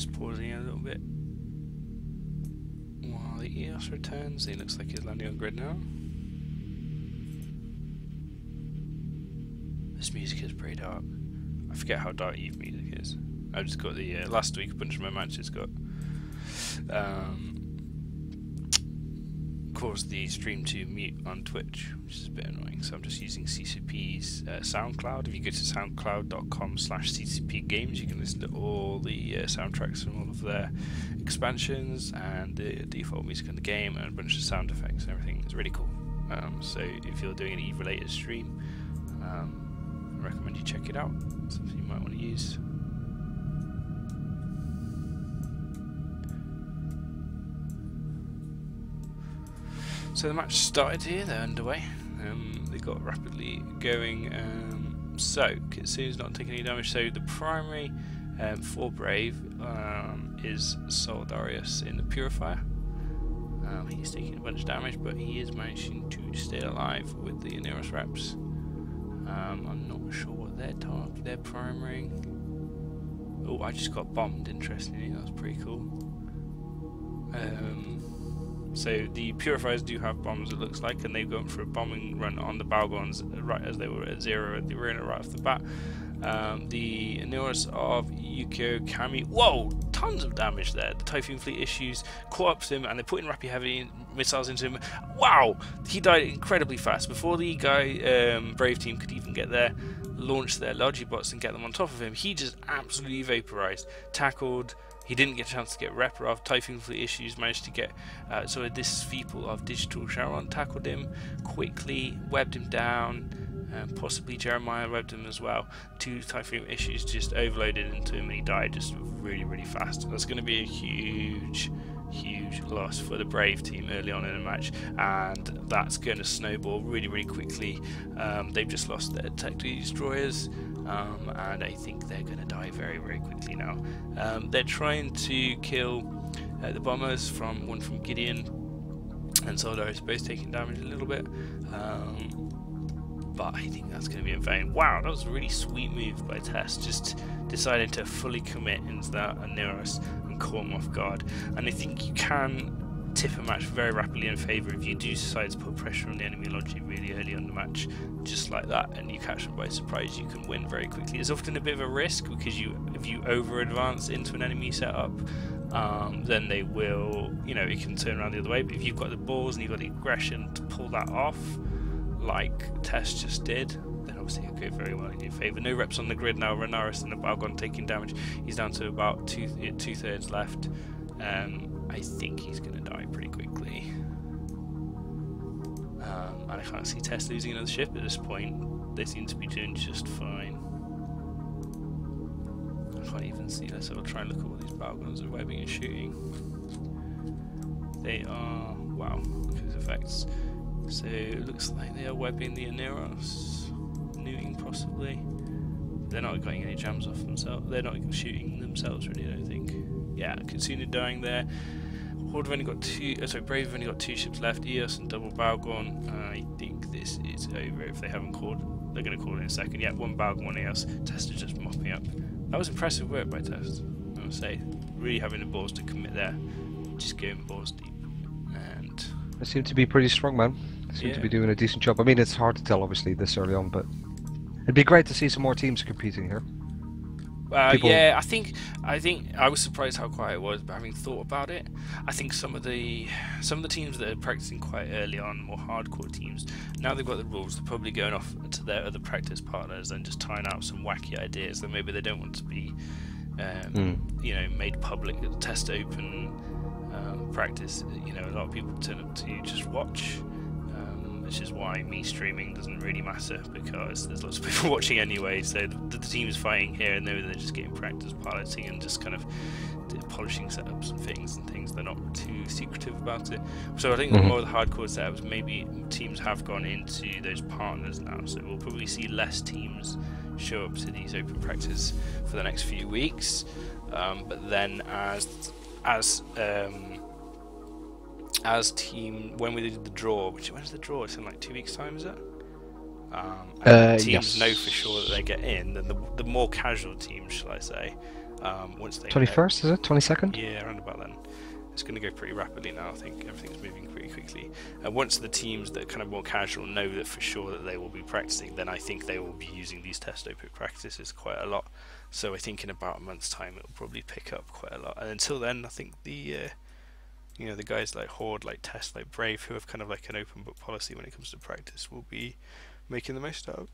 just pausing a little bit while the EOS returns. He looks like he's landing on grid now. This music is pretty dark. I forget how dark Eve music is. I've just got the last week a bunch of my matches got caused the stream to mute on Twitch, which is a bit annoying. So I'm just using CCP's SoundCloud. If you go to soundcloud.com/ccpgames, you can listen to all the soundtracks from all of their expansions and the default music in the game and a bunch of sound effects and everything. It's really cool. So if you're doing an Eve related stream, I recommend you check it out. Something you might want to use. So the match started here, they're underway. They got rapidly going. So Kitsune's not taking any damage. So the primary for Brave is Soldarius in the Purifier. He's taking a bunch of damage, but he is managing to stay alive with the Aneros reps. I'm not sure what their target, their primary. Oh, I just got bombed. Interestingly, that was pretty cool. So the Purifiers do have bombs, it looks like, and they've gone for a bombing run on the Balgons right as they were at 0 at the arena right off the bat. The Aneros of Yukio Kami, whoa, tons of damage there. The Typhoon Fleet issues caught up to him, and they're putting Rapid Heavy missiles into him. Wow, he died incredibly fast before the guy Brave team could even get there, launch their Logibots and get them on top of him. He just absolutely vaporized, tackled. He didn't get a chance to get Repper off. Typhoon Fleet issues managed to get so this people of Digital Sharon tackled him quickly, webbed him down, possibly Jeremiah webbed him as well. 2 Typhoon issues just overloaded into him and he died just really fast. That's going to be a huge loss for the Brave team early on in the match, and that's going to snowball really quickly. They've just lost their tactical destroyers, and I think they're going to die very quickly now. They're trying to kill the bombers, one from Gideon and Soldaris both taking damage a little bit, but I think that's going to be in vain. Wow, that was a really sweet move by Tess, just deciding to fully commit into that Aneros and caught him off guard. And I think you can tip a match very rapidly in favour if you do decide to put pressure on the enemy logic really early on the match, just like that, and you catch them by surprise. You can win very quickly. It's often a bit of a risk because if you over advance into an enemy setup, then they will, it can turn around the other way. But if you've got the balls and you've got the aggression to pull that off, like Tess just did, then obviously it'll go very well in your favour. No reps on the grid now. Renaris and the Balgon taking damage. He's down to about two-thirds left. I think he's going to die pretty quickly. And I can't see Tess losing another ship at this point. They seem to be doing just fine. I can't even see. Let's have a try and look at what these Balgons are webbing and shooting. They are... wow, look at his effects. So it looks like they are webbing the Aneros, neuting possibly. They're not getting any jams off themselves. They're not shooting themselves really, I don't think. Yeah, Kitsune dying there. Horde have only got Brave have only got 2 ships left. EOS and double Balgon. I think this is over if they haven't called. They're going to call it in a second. Yeah, 1 Balgon, 1 EOS. Test is just mopping up. That was impressive work by Test, I would say. Really having the balls to commit there. Just going balls deep. And they seem to be pretty strong, man. They seem to be doing a decent job. I mean, it's hard to tell, obviously, this early on, but it'd be great to see some more teams competing here. Yeah, I think I was surprised how quiet it was, but having thought about it, I think some of the teams that are practicing quite early on, more hardcore teams, now they've got the rules, they're probably going off to their other practice partners and just trying out some wacky ideas that maybe they don't want to be, made public. Test open practice. A lot of people turn up to just watch. Which is why me streaming doesn't really matter, because there's lots of people watching anyway. So the team's fighting here, and they're just getting practice piloting and just kind of polishing setups and things. They're not too secretive about it. So I think more of the hardcore setups, maybe teams have gone into those partners now. So we'll probably see less teams show up to these open practices for the next few weeks. But then when we did the draw, when's the draw? It's in like 2 weeks' time, is it? And teams know for sure that they get in, then the more casual teams, shall I say, Once they 21st, is it? 22nd? Yeah, around about then. It's going to go pretty rapidly now. I think everything's moving pretty quickly. Once the teams that are kind of more casual know that for sure that they will be practicing, then I think they will be using these test open practices quite a lot. So I think in about a month's time it'll probably pick up quite a lot. And until then, I think the the guys like Horde, like Test, like Brave, who have kind of like an open book policy when it comes to practice, will be making the most out of.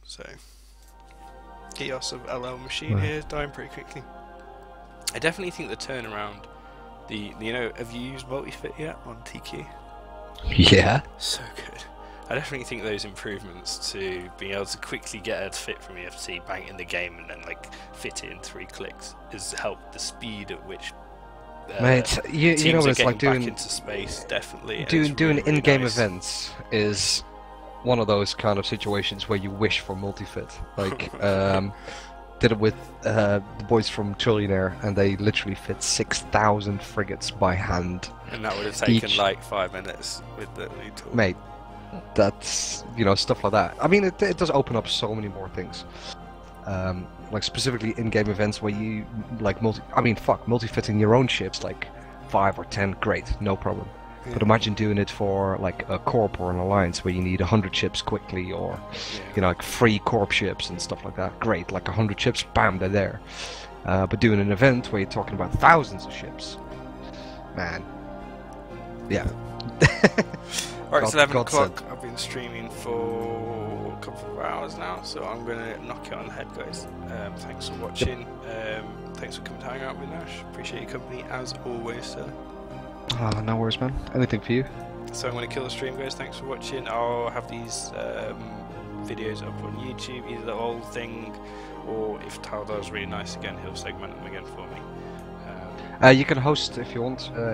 So Chaos of LL Machine here is dying pretty quickly. I definitely think the turnaround. Have you used multi-fit yet on TQ? Yeah. So good. I definitely think those improvements to being able to quickly get a fit from EFT, bang it in the game, and then like fit it in 3 clicks has helped the speed at which mate, you know what it's like doing back into space. Definitely doing really, in-game nice. events is one of those kind of situations where you wish for multi-fit. Like did it with the boys from Trillionaire, and they literally fit 6,000 frigates by hand. And that would have taken like 5 minutes with the new tool. Mate, that's, stuff like that. I mean, it does open up so many more things. Like specifically in-game events where you like multi-fitting your own ships, like 5 or 10, great, no problem. Yeah. But imagine doing it for like a corp or an alliance where you need 100 ships quickly, or like 3 corp ships and stuff like that. Great, like 100 ships, bam, they're there. But doing an event where you're talking about thousands of ships, man. Yeah. Alright, it's 11 o'clock. I've been streaming for a couple of hours now, so I'm going to knock it on the head, guys. Thanks for watching. Thanks for coming to hang out with Nash. Appreciate your company as always, sir. No worries, man. Anything for you. So I'm going to kill the stream, guys. Thanks for watching. I'll have these videos up on YouTube, either the whole thing, or if Tal does really nice again, he'll segment them again for me. You can host if you want.